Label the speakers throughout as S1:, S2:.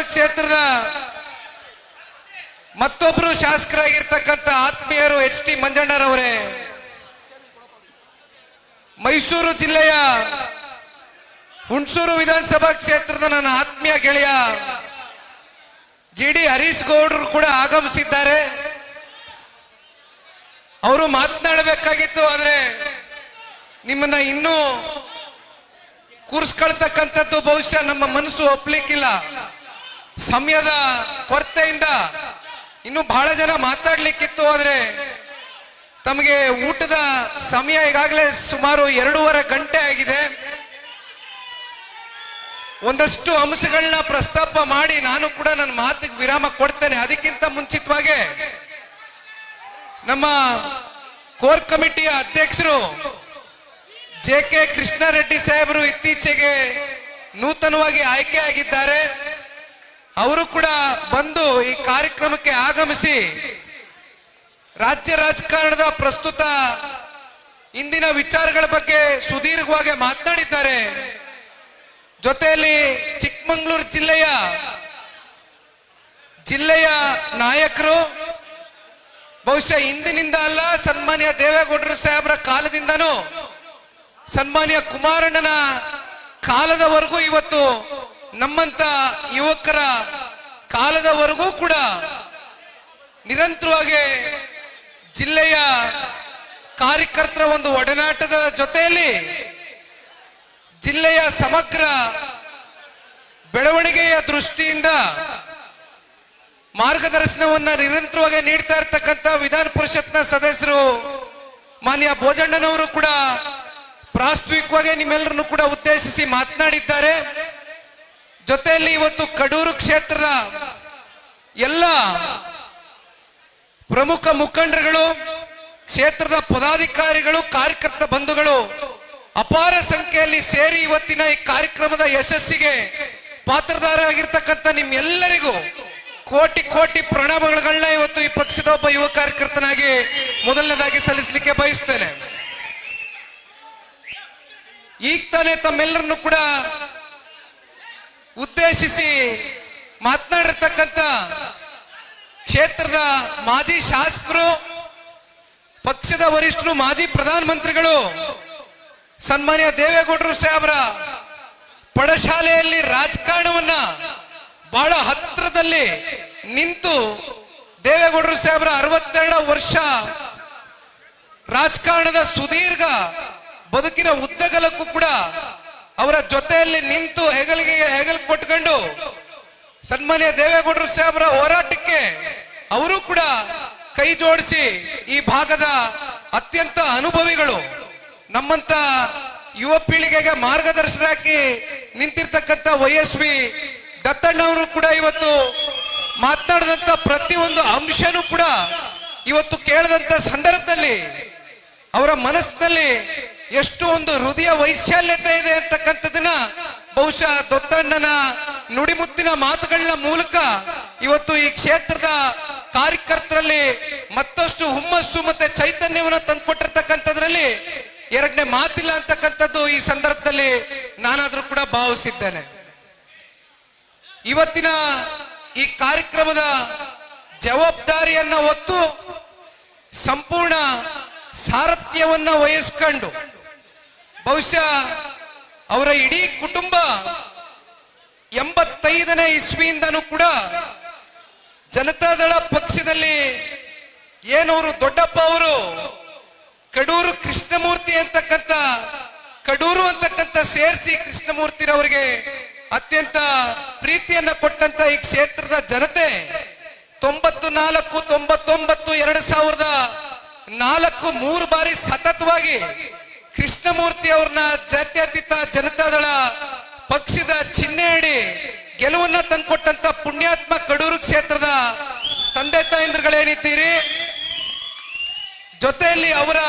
S1: ಕ್ಷೇತ್ರದ ಮತ್ತೊಬ್ರು ಶಾಸಕರಾಗಿರ್ತಕ್ಕಂಥ ಆತ್ಮೀಯರು HT ಮಂಜಣ್ಣರವರೇ, ಮೈಸೂರು ಜಿಲ್ಲೆಯ ಹುಣಸೂರು ವಿಧಾನಸಭಾ ಕ್ಷೇತ್ರದ ನನ್ನ ಆತ್ಮೀಯ ಗೆಳೆಯ GD ಹರೀಶ್ ಗೌಡ್ರು ಕೂಡ ಆಗಮಿಸಿದ್ದಾರೆ. ಅವರು ಮಾತನಾಡಬೇಕಾಗಿತ್ತು, ಆದ್ರೆ ನಿಮ್ಮನ್ನ ಇನ್ನೂ ಕೂರಿಸ್ಕೊಳ್ತಕ್ಕಂಥದ್ದು ಬಹುಶಃ ನಮ್ಮ ಮನಸ್ಸು ಒಪ್ಲಿಕ್ಕಿಲ್ಲ. ಸಮಯದ ಕೊರತೆಯಿಂದ ಇನ್ನು ಬಹಳ ಜನ ಮಾತಾಡ್ಲಿಕ್ಕಿತ್ತು, ಆದ್ರೆ ತಮಗೆ ಊಟದ ಸಮಯ ಈಗಾಗಲೇ ಸುಮಾರು 2.5 ಗಂಟೆ ಆಗಿದೆ. ಒಂದಷ್ಟು ಅಂಶಗಳನ್ನ ಪ್ರಸ್ತಾಪ ಮಾಡಿ ನಾನು ಕೂಡ ನನ್ನ ಮಾತಿಗೆ ವಿರಾಮ ಕೊಡ್ತೇನೆ. ಅದಕ್ಕಿಂತ ಮುಂಚಿತವಾಗಿ ನಮ್ಮ ಕೋರ್ ಕಮಿಟಿಯ ಅಧ್ಯಕ್ಷರು JK ಕೃಷ್ಣಾರೆಡ್ಡಿ ಸಾಹೇಬರು ಇತ್ತೀಚೆಗೆ ನೂತನವಾಗಿ ಆಯ್ಕೆ ಆಗಿದ್ದಾರೆ. ಅವರು ಕೂಡ ಬಂದು ಈ ಕಾರ್ಯಕ್ರಮಕ್ಕೆ ಆಗಮಿಸಿ ರಾಜ್ಯ ರಾಜಕಾರಣದ ಪ್ರಸ್ತುತ ಇಂದಿನ ವಿಚಾರಗಳ ಬಗ್ಗೆ ಸುದೀರ್ಘವಾಗಿ ಮಾತನಾಡಿದ್ದಾರೆ. ಜೊತೆಯಲ್ಲಿ ಚಿಕ್ಕಮಗಳೂರು ಜಿಲ್ಲೆಯ ನಾಯಕರು ಬಹುಶಃ ಇಂದಿನಿಂದ ಅಲ್ಲ, ಸನ್ಮಾನ್ಯ ದೇವೇಗೌಡರು ಸಾಹೇಬರ ಕಾಲದಿಂದನೂ ಸನ್ಮಾನ್ಯ ಕುಮಾರಣ್ಣನ ಕಾಲದವರೆಗೂ ಇವತ್ತು ನಮ್ಮಂತ ಯುವಕರ ಕಾಲದವರೆಗೂ ಕೂಡ ನಿರಂತರವಾಗಿ ಜಿಲ್ಲೆಯ ಕಾರ್ಯಕರ್ತರ ಒಂದು ಒಡನಾಟದ ಜೊತೆಯಲ್ಲಿ ಜಿಲ್ಲೆಯ ಸಮಗ್ರ ಬೆಳವಣಿಗೆಯ ದೃಷ್ಟಿಯಿಂದ ಮಾರ್ಗದರ್ಶನವನ್ನ ನಿರಂತರವಾಗಿ ನೀಡ್ತಾ ಇರ್ತಕ್ಕಂಥ ವಿಧಾನ ಪರಿಷತ್ನ ಸದಸ್ಯರು ಮಾನ್ಯ ಭೋಜಣ್ಣನವರು ಕೂಡ ಪ್ರಾಸ್ತಾವಿಕವಾಗಿ ನಿಮ್ಮೆಲ್ಲರನ್ನು ಕೂಡ ಉದ್ದೇಶಿಸಿ ಮಾತನಾಡಿದ್ದಾರೆ. ಜೊತೆಯಲ್ಲಿ ಇವತ್ತು ಕಡೂರು ಕ್ಷೇತ್ರದ ಎಲ್ಲ ಪ್ರಮುಖ ಮುಖಂಡರುಗಳು, ಕ್ಷೇತ್ರದ ಪದಾಧಿಕಾರಿಗಳು, ಕಾರ್ಯಕರ್ತ ಬಂಧುಗಳು ಅಪಾರ ಸಂಖ್ಯೆಯಲ್ಲಿ ಸೇರಿ ಇವತ್ತಿನ ಈ ಕಾರ್ಯಕ್ರಮದ ಯಶಸ್ಸಿಗೆ ಪಾತ್ರಧಾರರಾಗಿರ್ತಕ್ಕಂಥ ನಿಮ್ಮೆಲ್ಲರಿಗೂ ಕೋಟಿ ಕೋಟಿ ಪ್ರಣಾಮಗಳನ್ನ ಇವತ್ತು ಈ ಪಕ್ಷದ ಒಬ್ಬ ಯುವ ಕಾರ್ಯಕರ್ತನಾಗಿ ಮೊದಲನೇದಾಗಿ ಸಲ್ಲಿಸಲಿಕ್ಕೆ ಬಯಸ್ತೇನೆ. ಈಗ ತಾನೇ ತಮ್ಮೆಲ್ಲರನ್ನು ಕೂಡ ಉದ್ದೇಶಿಸಿ ಮಾತನಾಡಿರ್ತಕ್ಕಂಥ ಕ್ಷೇತ್ರದ ಮಾಜಿ ಶಾಸಕರು, ಪಕ್ಷದ ವರಿಷ್ಠರು, ಮಾಜಿ ಪ್ರಧಾನಮಂತ್ರಿಗಳು ಸನ್ಮಾನ್ಯ ದೇವೇಗೌಡರು ಸಾಹೇಬರ ಪಡಶಾಲೆಯಲ್ಲಿ ರಾಜಕಾರಣವನ್ನ ಬಹಳ ಹತ್ತಿರದಲ್ಲಿ ನಿಂತು ದೇವೇಗೌಡರು ಸಾಹೇಬರ 62 ವರ್ಷ ರಾಜಕಾರಣದ ಸುದೀರ್ಘ ಬದುಕಿನ ಉದ್ದಗಲಕ್ಕೂ ಕೂಡ ಅವರ ಜೊತೆಯಲ್ಲಿ ನಿಂತು ಹೆಗಲು ಕೊಟ್ಕೊಂಡು ಸನ್ಮಾನ್ಯ ದೇವೇಗೌಡರು ಸಾಹೇಬರ ಹೋರಾಟಕ್ಕೆ ಅವರು ಕೂಡ ಕೈ ಜೋಡಿಸಿ ಈ ಭಾಗದ ಅತ್ಯಂತ ಅನುಭವಿಗಳು, ನಮ್ಮಂತ ಯುವ ಪೀಳಿಗೆಗೆ ಮಾರ್ಗದರ್ಶನರಾಗಿ ನಿಂತಿರ್ತಕ್ಕಂಥ YSV ದತ್ತಣ್ಣವರು ಕೂಡ ಇವತ್ತು ಮಾತನಾಡಿದಂತ ಪ್ರತಿಯೊಂದು ಅಂಶನೂ ಕೂಡ ಇವತ್ತು ಕೇಳದಂತ ಸಂದರ್ಭದಲ್ಲಿ ಅವರ ಮನಸ್ಸಿನಲ್ಲಿ ಎಷ್ಟು ಒಂದು ಹೃದಯ ವೈಶಾಲ್ಯತೆ ಇದೆ ಅಂತಕ್ಕಂಥದನ್ನ ಬಹುಶಃ ದತ್ತಣ್ಣನ ನುಡಿಮುತ್ತಿನ ಮಾತುಗಳ ಮೂಲಕ ಇವತ್ತು ಈ ಕ್ಷೇತ್ರದ ಕಾರ್ಯಕರ್ತರಲ್ಲಿ ಮತ್ತಷ್ಟು ಹುಮ್ಮಸ್ಸು ಮತ್ತೆ ಚೈತನ್ಯವನ್ನು ತಂದುಕೊಟ್ಟಿರ್ತಕ್ಕಂಥದ್ರಲ್ಲಿ ಎರಡನೇ ಮಾತಿಲ್ಲ ಅಂತಕ್ಕಂಥದ್ದು ಈ ಸಂದರ್ಭದಲ್ಲಿ ನಾನಾದ್ರೂ ಕೂಡ ಭಾವಿಸಿದ್ದೇನೆ. ಇವತ್ತಿನ ಈ ಕಾರ್ಯಕ್ರಮದ ಜವಾಬ್ದಾರಿಯನ್ನ ಹೊತ್ತು ಸಂಪೂರ್ಣ ಸಾರಥ್ಯವನ್ನ ವಹಿಸ್ಕೊಂಡು ಬಹುಶಃ ಅವರ ಇಡೀ ಕುಟುಂಬ 85ನೇ ಇಸ್ವಿಯಿಂದನೂ ಕೂಡ ಜನತಾದಳ ಪಕ್ಷದಲ್ಲಿ ಏನವರು ದೊಡ್ಡಪ್ಪ ಅವರು ಕಡೂರು ಕೃಷ್ಣಮೂರ್ತಿ ಅಂತಕ್ಕಂಥ ಕಡೂರು ಅಂತಕ್ಕಂಥ ಸೇರಿಸಿ ಕೃಷ್ಣಮೂರ್ತಿರವರಿಗೆ ಅತ್ಯಂತ ಪ್ರೀತಿಯನ್ನ ಕೊಟ್ಟಂತ ಈ ಕ್ಷೇತ್ರದ ಜನತೆ 94, 99, 2004 3 ಬಾರಿ ಸತತವಾಗಿ ಕೃಷ್ಣಮೂರ್ತಿ ಅವ್ರನ್ನ ಜಾತ್ಯತೀತ ಜನತಾದಳ ಪಕ್ಷದ ಚಿಹ್ನೆಯಡಿ ಗೆಲುವನ್ನ ತಂದುಕೊಟ್ಟಂತ ಪುಣ್ಯಾತ್ಮ ಕಡೂರು ಕ್ಷೇತ್ರದ ತಂದೆ ತಾಯಂದ್ರುಗಳೇನಿದ್ದೀರಿ, ಜೊತೆಯಲ್ಲಿ ಅವರ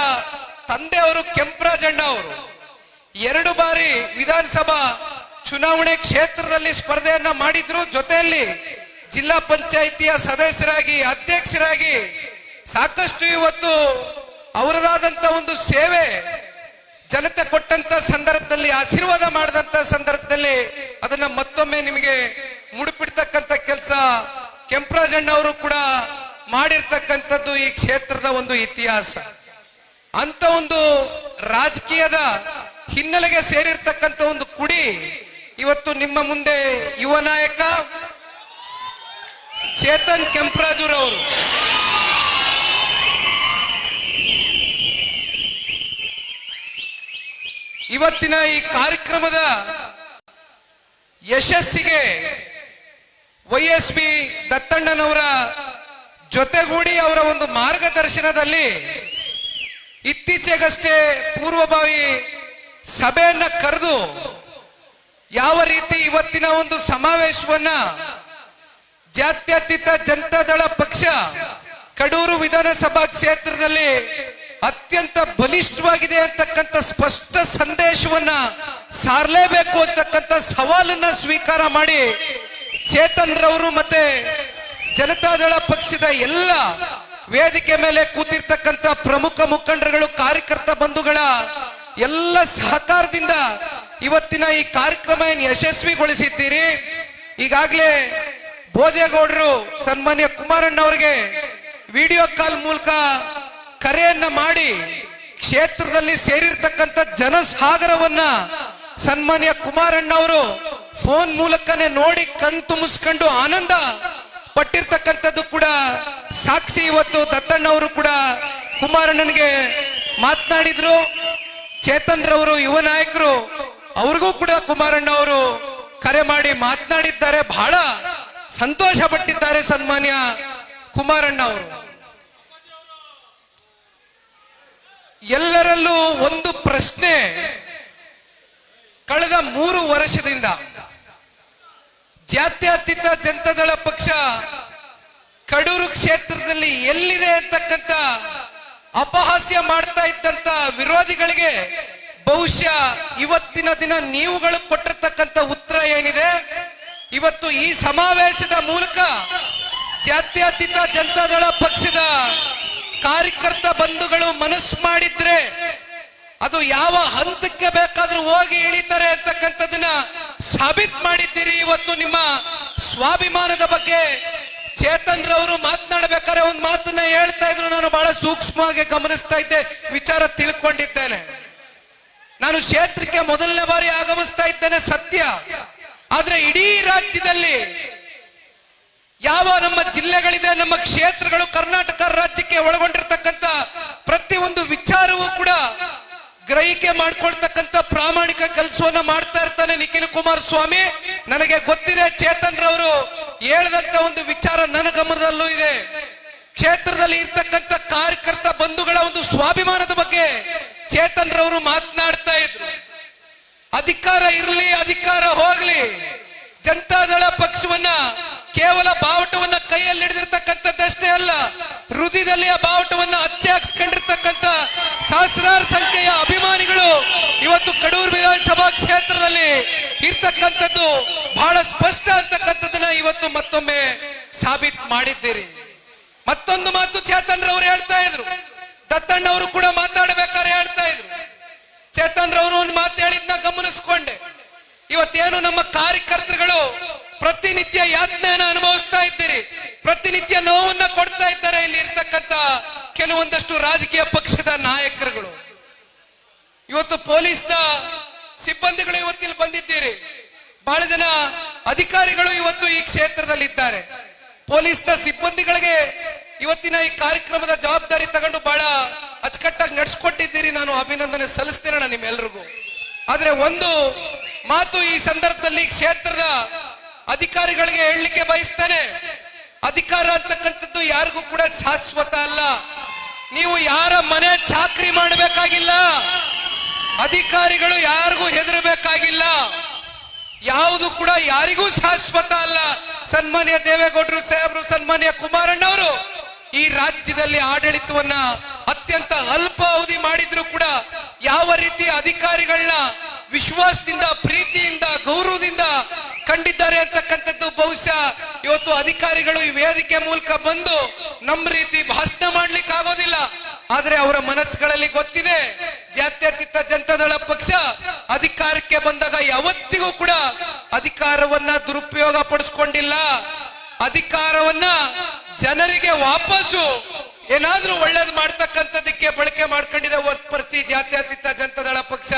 S1: ತಂದೆಯವರು ಕೆಂಪರಾಜಣ್ಣ ಅವರು 2 ಬಾರಿ ವಿಧಾನಸಭಾ ಚುನಾವಣೆ ಕ್ಷೇತ್ರದಲ್ಲಿ ಸ್ಪರ್ಧೆಯನ್ನ ಮಾಡಿದ್ರು. ಜೊತೆಯಲ್ಲಿ ಜಿಲ್ಲಾ ಪಂಚಾಯಿತಿಯ ಸದಸ್ಯರಾಗಿ, ಅಧ್ಯಕ್ಷರಾಗಿ ಸಾಕಷ್ಟು ಇವತ್ತು ಅವರದಾದಂತ ಒಂದು ಸೇವೆ ಜನತೆ ಕೊಟ್ಟಂತ ಸಂದರ್ಭದಲ್ಲಿ, ಆಶೀರ್ವಾದ ಮಾಡಿದಂತ ಸಂದರ್ಭದಲ್ಲಿ ಅದನ್ನ ಮತ್ತೊಮ್ಮೆ ನಿಮಗೆ ಮುಡುಪಿಡ್ತಕ್ಕಂಥ ಕೆಲಸ ಕೆಂಪರಾಜಣ್ಣ ಅವರು ಕೂಡ ಮಾಡಿರ್ತಕ್ಕಂಥದ್ದು ಈ ಕ್ಷೇತ್ರದ ಒಂದು ಇತಿಹಾಸ. ಅಂತ ಒಂದು ರಾಜಕೀಯದ ಹಿನ್ನೆಲೆಗೆ ಸೇರಿರ್ತಕ್ಕಂಥ ಒಂದು ಕುಡಿ ಇವತ್ತು ನಿಮ್ಮ ಮುಂದೆ ಯುವ ನಾಯಕ ಚೇತನ್ ಕೆಂಪರಾಜುರವರು. ಇವತ್ತಿನ ಈ ಕಾರ್ಯಕ್ರಮದ ಯಶಸ್ಸಿಗೆ ವೈಎಸ್ಪಿ ದತ್ತಣ್ಣನವರ ಜೊತೆಗೂಡಿ ಅವರ ಒಂದು ಮಾರ್ಗದರ್ಶನದಲ್ಲಿ ಇತ್ತೀಚೆಗಷ್ಟೇ ಪೂರ್ವಭಾವಿ ಸಭೆಯನ್ನ ಕರೆದು ಯಾವ ರೀತಿ ಇವತ್ತಿನ ಒಂದು ಸಮಾವೇಶವನ್ನ ಜಾತ್ಯತೀತ ಜನತಾದಳ ಪಕ್ಷ ಕಡೂರು ವಿಧಾನಸಭಾ ಕ್ಷೇತ್ರದಲ್ಲಿ ಅತ್ಯಂತ ಬಲಿಷ್ಠವಾಗಿದೆ ಅಂತಕ್ಕಂಥ ಸ್ಪಷ್ಟ ಸಂದೇಶವನ್ನ ಸಾರಲೇಬೇಕು ಅಂತಕ್ಕಂಥ ಸವಾಲನ್ನ ಸ್ವೀಕಾರ ಮಾಡಿ ಚೇತನ್ ರವರು ಮತ್ತೆ ಜನತಾದಳ ಪಕ್ಷದ ಎಲ್ಲ ವೇದಿಕೆ ಮೇಲೆ ಕೂತಿರ್ತಕ್ಕಂಥ ಪ್ರಮುಖ ಮುಖಂಡರುಗಳು, ಕಾರ್ಯಕರ್ತ ಬಂಧುಗಳ ಎಲ್ಲ ಸಹಕಾರದಿಂದ ಇವತ್ತಿನ ಈ ಕಾರ್ಯಕ್ರಮ ಯಶಸ್ವಿಗೊಳಿಸಿದ್ದೀರಿ. ಈಗಾಗಲೇ ಭೋಜೇಗೌಡರು ಸನ್ಮಾನ್ಯ ಕುಮಾರಣ್ಣ ಅವರಿಗೆ ವಿಡಿಯೋ ಕಾಲ್ ಮೂಲಕ ಕರೆಯನ್ನ ಮಾಡಿ ಕ್ಷೇತ್ರದಲ್ಲಿ ಸೇರಿರ್ತಕ್ಕಂಥ ಜನಸಾಗರವನ್ನ ಸನ್ಮಾನ್ಯ ಕುಮಾರಣ್ಣ ಅವರು ಫೋನ್ ಮೂಲಕನೇ ನೋಡಿ ಕಣ್ ತುಂಬಿಸ್ಕೊಂಡು ಆನಂದ ಪಟ್ಟಿರ್ತಕ್ಕಂಥದ್ದು ಕೂಡ ಸಾಕ್ಷಿ. ಇವತ್ತು ದತ್ತಣ್ಣ ಅವರು ಕೂಡ ಕುಮಾರಣ್ಣನಿಗೆ ಮಾತನಾಡಿದ್ರು. ಚೇತನ್ ರವರು ಯುವ ನಾಯಕರು ಅವ್ರಿಗೂ ಕೂಡ ಕುಮಾರಣ್ಣ ಅವರು ಕರೆ ಮಾಡಿ ಮಾತನಾಡಿದ್ದಾರೆ. ಬಹಳ ಸಂತೋಷ ಪಟ್ಟಿದ್ದಾರೆ ಸನ್ಮಾನ್ಯ ಕುಮಾರಣ್ಣ ಅವರು. ಎಲ್ಲರಲ್ಲೂ ಒಂದು ಪ್ರಶ್ನೆ, ಕಳೆದ 3 ವರ್ಷದಿಂದ ಜಾತ್ಯತೀತ ಜನತಾದಳ ಪಕ್ಷ ಕಡೂರು ಕ್ಷೇತ್ರದಲ್ಲಿ ಎಲ್ಲಿದೆ ಅಂತಕ್ಕಂಥ ಅಪಹಾಸ್ಯ ಮಾಡ್ತಾ ಇದ್ದಂತ ವಿರೋಧಿಗಳಿಗೆ ಬಹುಶಃ ಇವತ್ತಿನ ದಿನ ನೀವುಗಳು ಕೊಟ್ಟಿರ್ತಕ್ಕಂಥ ಉತ್ತರ ಏನಿದೆ, ಇವತ್ತು ಈ ಸಮಾವೇಶದ ಮೂಲಕ ಜಾತ್ಯತೀತ ಜನತಾದಳ ಪಕ್ಷದ ಕಾರ್ಯಕರ್ತ ಬಂಧುಗಳು ಮನಸ್ಸು ಮಾಡಿದ್ರೆ ಅದು ಯಾವ ಹಂತಕ್ಕೆ ಬೇಕಾದ್ರೂ ಹೋಗಿ ಇಳಿತಾರೆ ಅಂತಕ್ಕಂಥದನ್ನ ಸಾಬೀತ್ ಮಾಡಿದ್ದೀರಿ. ಇವತ್ತು ನಿಮ್ಮ ಸ್ವಾಭಿಮಾನದ ಬಗ್ಗೆ ಚೇತನ್ ರವರು ಮಾತನಾಡಬೇಕಾದ್ರೆ ಒಂದು ಮಾತನ್ನ ಹೇಳ್ತಾ ಇದ್ರು, ನಾನು ಬಹಳ ಸೂಕ್ಷ್ಮವಾಗಿ ಗಮನಿಸ್ತಾ ಇದ್ದೆ, ವಿಚಾರ ತಿಳ್ಕೊಂಡಿದ್ದೇನೆ. ನಾನು ಕ್ಷೇತ್ರಕ್ಕೆ ಮೊದಲನೇ ಬಾರಿ ಆಗಮಿಸ್ತಾ ಇದ್ದೇನೆ ಸತ್ಯ, ಆದ್ರೆ ಇಡೀ ರಾಜ್ಯದಲ್ಲಿ ಯಾವ ನಮ್ಮ ಜಿಲ್ಲೆಗಳಿದೆ, ನಮ್ಮ ಕ್ಷೇತ್ರಗಳು ಕರ್ನಾಟಕ ರಾಜ್ಯಕ್ಕೆ ಒಳಗೊಂಡಿರ್ತಕ್ಕಂಥ ಪ್ರತಿಯೊಂದು ವಿಚಾರವೂ ಕೂಡ ಗ್ರಹಿಕೆ ಮಾಡ್ಕೊಳ್ತಕ್ಕಂಥ ಪ್ರಾಮಾಣಿಕ ಕೆಲಸವನ್ನ ಮಾಡ್ತಾ ಇರ್ತಾನೆ ನಿಖಿಲ್ ಕುಮಾರಸ್ವಾಮಿ. ನನಗೆ ಗೊತ್ತಿದೆ, ಚೇತನ್ ರವರು ಹೇಳಿದಂತ ಒಂದು ವಿಚಾರ ನನ್ನ ಗಮನದಲ್ಲೂ ಇದೆ. ಕ್ಷೇತ್ರದಲ್ಲಿ ಇರ್ತಕ್ಕಂಥ ಕಾರ್ಯಕರ್ತ ಬಂಧುಗಳ ಒಂದು ಸ್ವಾಭಿಮಾನದ ಬಗ್ಗೆ ಚೇತನ್ ರವರು ಮಾತನಾಡ್ತಾ ಇದ್ರು. ಅಧಿಕಾರ ಇರಲಿ, ಅಧಿಕಾರ ಹೋಗ್ಲಿ, ಜನತಾದಳ ಪಕ್ಷವನ್ನ ಕೇವಲ ಬಾವುಟವನ್ನ ಕೈಯಲ್ಲಿ ಹಿಡಿದಿರ್ತಕ್ಕಂಥದ್ದಷ್ಟೇ ಅಲ್ಲ, ಹೃದಯದಲ್ಲಿ ಆ ಬಾವುಟವನ್ನ ಅಚ್ಚೆ ಹಾಕ್ಸ್ಕೊಂಡಿರ್ತಕ್ಕಂಥ ಸಹಸ್ರಾರು ಸಂಖ್ಯೆಯ ಅಭಿಮಾನಿಗಳು ಇವತ್ತು ಕಡೂರು ವಿಧಾನಸಭಾ ಕ್ಷೇತ್ರದಲ್ಲಿ ಇರ್ತಕ್ಕಂಥದ್ದು ಬಹಳ ಸ್ಪಷ್ಟ ಅಂತಕ್ಕಂಥದ್ದನ್ನ ಇವತ್ತು ಮತ್ತೊಮ್ಮೆ ಸಾಬೀತು ಮಾಡಿದ್ದೀರಿ. ಮತ್ತೊಂದು ಮಾತು ಚೇತನ್ ರವರು ಹೇಳ್ತಾ ಇದ್ರು, ದತ್ತಣ್ಣ ಅವರು ಕೂಡ ಮಾತಾಡಬೇಕಾದ್ರೆ ಹೇಳ್ತಾ ಇದ್ರು. ಚೇತನ್ ರವರು ಒಂದು ಮಾತು ಹೇಳಿದ್ನ ಗಮನಿಸ್ಕೊಂಡೆ. ಇವತ್ತೇನು ನಮ್ಮ ಕಾರ್ಯಕರ್ತರುಗಳು ಪ್ರತಿನಿತ್ಯ ಯಾತನೆಯನ್ನು ಅನುಭವಿಸ್ತಾ ಇದ್ದೀರಿ, ಪ್ರತಿನಿತ್ಯ ನೋವನ್ನ ಕೊಡ್ತಾ ಇದ್ದಾರೆ ಇಲ್ಲಿ ಇರ್ತಕ್ಕಂಥ ಕೆಲವೊಂದಷ್ಟು ರಾಜಕೀಯ ಪಕ್ಷದ ನಾಯಕರುಗಳು. ಇವತ್ತು ಪೊಲೀಸ್ನ ಸಿಬ್ಬಂದಿಗಳು ಇವತ್ತಿಲ್ಲಿ ಬಂದಿದ್ದೀರಿ, ಬಹಳ ಜನ ಅಧಿಕಾರಿಗಳು ಇವತ್ತು ಈ ಕ್ಷೇತ್ರದಲ್ಲಿ ಇದ್ದಾರೆ. ಪೊಲೀಸ್ನ ಸಿಬ್ಬಂದಿಗಳಿಗೆ ಇವತ್ತಿನ ಈ ಕಾರ್ಯಕ್ರಮದ ಜವಾಬ್ದಾರಿ ತಗೊಂಡು ಬಹಳ ಅಚ್ಚುಕಟ್ಟಾಗಿ ನಡೆಸ್ಕೊಟ್ಟಿದ್ದೀರಿ, ನಾನು ಅಭಿನಂದನೆ ಸಲ್ಲಿಸ್ತೇನೆ ನಿಮ್ಮೆಲ್ಲರಿಗೂ. ಆದ್ರೆ ಒಂದು ಮಾತು ಈ ಸಂದರ್ಭದಲ್ಲಿ ಕ್ಷೇತ್ರದ ಅಧಿಕಾರಿಗಳಿಗೆ ಹೇಳಲಿಕ್ಕೆ ಬಯಸ್ತೇನೆ, ಅಧಿಕಾರ ಅಂತಕ್ಕಂಥದ್ದು ಯಾರಿಗೂ ಕೂಡ ಶಾಶ್ವತ ಅಲ್ಲ. ನೀವು ಯಾರ ಮನೆ ಚಾಕ್ರಿ ಮಾಡಬೇಕಾಗಿಲ್ಲ, ಅಧಿಕಾರಿಗಳು ಯಾರಿಗೂ ಹೆದರಬೇಕಾಗಿಲ್ಲ, ಯಾವುದು ಕೂಡ ಯಾರಿಗೂ ಶಾಶ್ವತ ಅಲ್ಲ. ಸನ್ಮಾನ್ಯ ದೇವೇಗೌಡರು ಸಾಹೇಬರು, ಸನ್ಮಾನ್ಯ ಕುಮಾರಣ್ಣ ಅವರು ಈ ರಾಜ್ಯದಲ್ಲಿ ಆಡಳಿತವನ್ನ ಅತ್ಯಂತ ಅಲ್ಪ ಅವಧಿ ಮಾಡಿದ್ರು ಕೂಡ ಯಾವ ರೀತಿ ಅಧಿಕಾರಿಗಳನ್ನ ವಿಶ್ವಾಸದಿಂದ, ಪ್ರೀತಿಯಿಂದ, ಗೌರವದಿಂದ ಕಂಡಿದ್ದಾರೆ ಅಂತಕ್ಕಂಥದ್ದು ಬಹುಶಃ ಇವತ್ತು ಅಧಿಕಾರಿಗಳು ಈ ವೇದಿಕೆ ಮೂಲಕ ಬಂದು ನಮ್ಮ ರೀತಿ ಭಾಷಣ ಮಾಡ್ಲಿಕ್ಕೆ ಆಗೋದಿಲ್ಲ. ಆದ್ರೆ ಅವರ ಮನಸ್ಸುಗಳಲ್ಲಿ ಗೊತ್ತಿದೆ, ಜಾತ್ಯತೀತ ಜನತಾದಳ ಪಕ್ಷ ಅಧಿಕಾರಕ್ಕೆ ಬಂದಾಗ ಯಾವತ್ತಿಗೂ ಕೂಡ ಅಧಿಕಾರವನ್ನ ದುರುಪಯೋಗ ಪಡಿಸ್ಕೊಂಡಿಲ್ಲ. ಅಧಿಕಾರವನ್ನ ಜನರಿಗೆ ವಾಪಸ್ಸು ಏನಾದ್ರೂ ಒಳ್ಳೇದು ಮಾಡ್ತಕ್ಕಂಥದಕ್ಕೆ ಬಳಕೆ ಮಾಡ್ಕೊಂಡಿದೆ ಹೊರತುಪಡಿಸಿ ಜಾತ್ಯತೀತ ಜನತಾದಳ ಪಕ್ಷ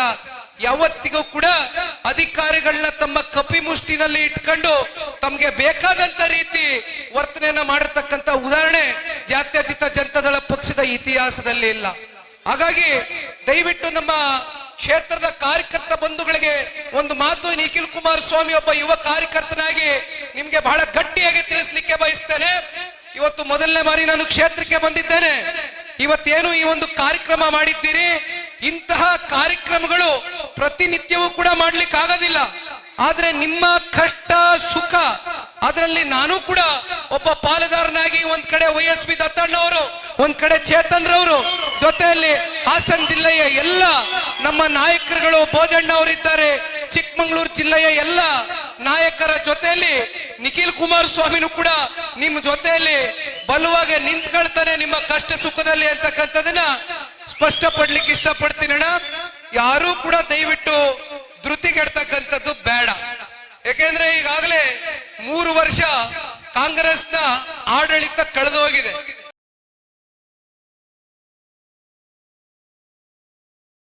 S1: ಯಾವತ್ತಿಗೂ ಕೂಡ ಅಧಿಕಾರಿಗಳನ್ನ ತಮ್ಮ ಕಪಿಮುಷ್ಟಿನಲ್ಲಿ ಇಟ್ಕೊಂಡು ತಮ್ಗೆ ಬೇಕಾದಂತ ರೀತಿ ವರ್ತನೆಯನ್ನ ಮಾಡಿರ್ತಕ್ಕಂಥ ಉದಾಹರಣೆ ಜಾತ್ಯತೀತ ಜನತಾದಳ ಪಕ್ಷದ ಇತಿಹಾಸದಲ್ಲಿ ಇಲ್ಲ. ಹಾಗಾಗಿ ದಯವಿಟ್ಟು ನಮ್ಮ ಕ್ಷೇತ್ರದ ಕಾರ್ಯಕರ್ತ ಬಂಧುಗಳಿಗೆ ಒಂದು ಮಾತು, ನಿಖಿಲ್ ಕುಮಾರಸ್ವಾಮಿ ಒಬ್ಬ ಯುವ ಕಾರ್ಯಕರ್ತನಾಗಿ ನಿಮ್ಗೆ ಬಹಳ ಗಟ್ಟಿಯಾಗಿ ತಿಳಿಸ್ಲಿಕ್ಕೆ ಬಯಸ್ತೇನೆ. ಇವತ್ತು ಮೊದಲನೇ ಬಾರಿ ನಾನು ಕ್ಷೇತ್ರಕ್ಕೆ ಬಂದಿದ್ದೇನೆ. ಇವತ್ತೇನು ಈ ಒಂದು ಕಾರ್ಯಕ್ರಮ ಮಾಡಿದ್ದೀರಿ, ಇಂತಹ ಕಾರ್ಯಕ್ರಮಗಳು ಪ್ರತಿನಿತ್ಯವೂ ಕೂಡ ಮಾಡ್ಲಿಕ್ಕೆ ಆಗೋದಿಲ್ಲ. ಆದ್ರೆ ನಿಮ್ಮ ಕಷ್ಟ ಸುಖ ಅದರಲ್ಲಿ ನಾನು ಕೂಡ ಒಬ್ಬ ಪಾಲುದಾರನಾಗಿ ಒಂದ್ ಕಡೆ YSV ದತ್ತಣ್ಣವರು, ಒಂದ್ ಕಡೆ ಚೇತನ್ ರವರು, ಜೊತೆಯಲ್ಲಿ ಹಾಸನ ಜಿಲ್ಲೆಯ ಎಲ್ಲ ನಮ್ಮ ನಾಯಕರುಗಳು ಭೋಜಣ್ಣ ಅವರಿದ್ದಾರೆ, ಚಿಕ್ಕಮಗಳೂರು ಜಿಲ್ಲೆಯ ಎಲ್ಲ ನಾಯಕರ ಜೊತೆಯಲ್ಲಿ ನಿಖಿಲ್ ಕುಮಾರಸ್ವಾಮಿನೂ ಕೂಡ ನಿಮ್ಮ ಜೊತೆಯಲ್ಲಿ ಬಲವಾಗಿ ನಿಂತ್ಕೊಳ್ತಾನೆ ನಿಮ್ಮ ಕಷ್ಟ ಸುಖದಲ್ಲಿ ಅಂತಕ್ಕಂಥದನ್ನ ಸ್ಪಷ್ಟಪಡ್ಲಿಕ್ಕೆ ಇಷ್ಟಪಡ್ತೀನಿ ಅಣ್ಣ. ಯಾರೂ ಕೂಡ ದಯವಿಟ್ಟು ಧೃತಿಗೆಡ್ತಕ್ಕಂಥದ್ದು ಬೇಡ. ಯಾಕೆಂದ್ರೆ ಈಗಾಗಲೇ 3 ವರ್ಷ ಕಾಂಗ್ರೆಸ್ನ ಆಡಳಿತ ಕಳೆದು ಹೋಗಿದೆ.